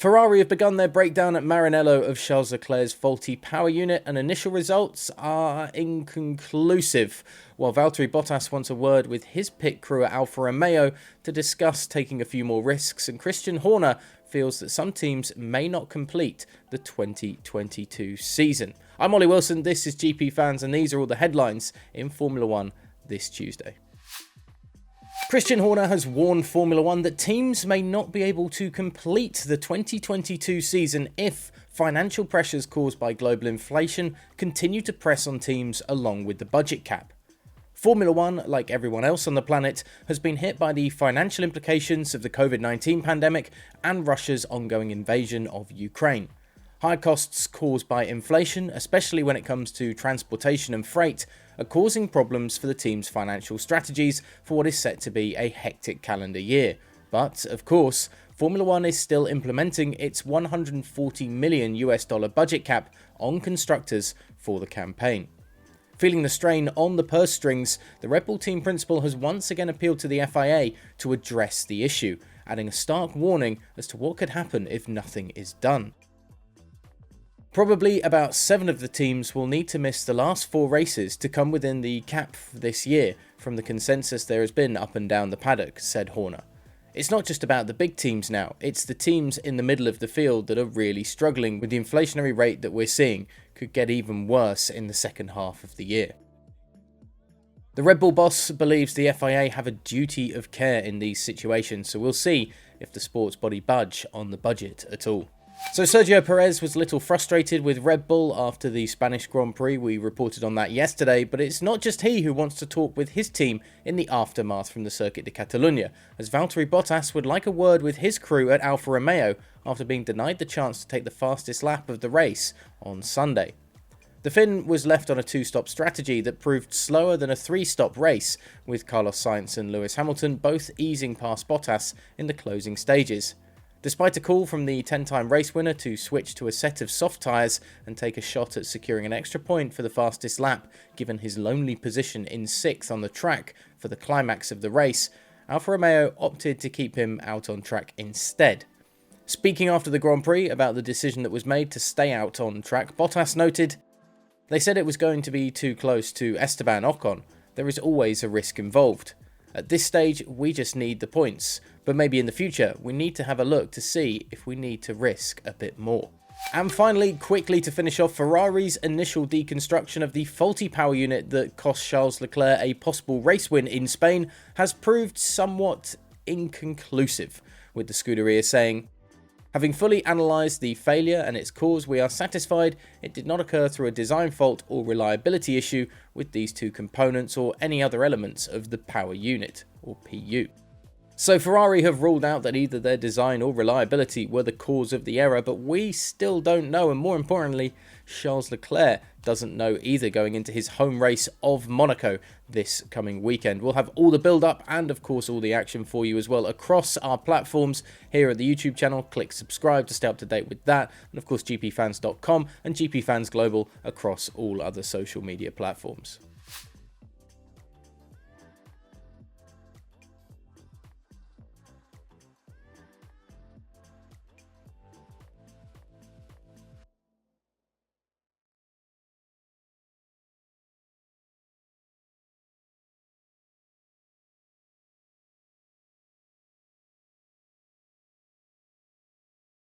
Ferrari have begun their breakdown at Maranello of Charles Leclerc's faulty power unit, and initial results are inconclusive, while Valtteri Bottas wants a word with his pit crew at Alfa Romeo to discuss taking a few more risks, and Christian Horner feels that some teams may not complete the 2022 season. I'm Ollie Wilson, this is GPFans, and these are all the headlines in Formula 1 this Tuesday. Christian Horner has warned Formula 1 that teams may not be able to complete the 2022 season if financial pressures caused by global inflation continue to press on teams along with the budget cap. Formula 1, like everyone else on the planet, has been hit by the financial implications of the COVID-19 pandemic and Russia's ongoing invasion of Ukraine. High costs caused by inflation, especially when it comes to transportation and freight, are causing problems for the team's financial strategies for what is set to be a hectic calendar year. But, of course, Formula 1 is still implementing its $140 million budget cap on constructors for the campaign. Feeling the strain on the purse strings, the Red Bull team principal has once again appealed to the FIA to address the issue, adding a stark warning as to what could happen if nothing is done. Probably about 7 of the teams will need to miss the last 4 races to come within the cap for this year from the consensus there has been up and down the paddock, said Horner. It's not just about the big teams now, it's the teams in the middle of the field that are really struggling with the inflationary rate that we're seeing could get even worse in the second half of the year. The Red Bull boss believes the FIA have a duty of care in these situations, so we'll see if the sports body budge on the budget at all. So Sergio Perez was a little frustrated with Red Bull after the Spanish Grand Prix. We reported on that yesterday, but it's not just he who wants to talk with his team in the aftermath from the Circuit de Catalunya, as Valtteri Bottas would like a word with his crew at Alfa Romeo after being denied the chance to take the fastest lap of the race on Sunday. The Finn was left on a 2-stop strategy that proved slower than a 3-stop race, with Carlos Sainz and Lewis Hamilton both easing past Bottas in the closing stages. Despite a call from the 10-time race winner to switch to a set of soft tyres and take a shot at securing an extra point for the fastest lap, given his lonely position in 6th on the track for the climax of the race, Alfa Romeo opted to keep him out on track instead. Speaking after the Grand Prix about the decision that was made to stay out on track, Bottas noted, "They said it was going to be too close to Esteban Ocon. There is always a risk involved. At this stage, we just need the points, but maybe in the future, we need to have a look to see if we need to risk a bit more." And finally, quickly to finish off, Ferrari's initial deconstruction of the faulty power unit that cost Charles Leclerc a possible race win in Spain has proved somewhat inconclusive, with the Scuderia saying, "Having fully analysed the failure and its cause, we are satisfied it did not occur through a design fault or reliability issue with these 2 components or any other elements of the power unit, or PU." So Ferrari have ruled out that either their design or reliability were the cause of the error, but we still don't know, and more importantly, Charles Leclerc doesn't know either going into his home race of Monaco this coming weekend. We'll have all the build-up and, of course, all the action for you as well across our platforms here at the YouTube channel. Click subscribe to stay up to date with that, and of course GPFans.com and GPFans Global across all other social media platforms.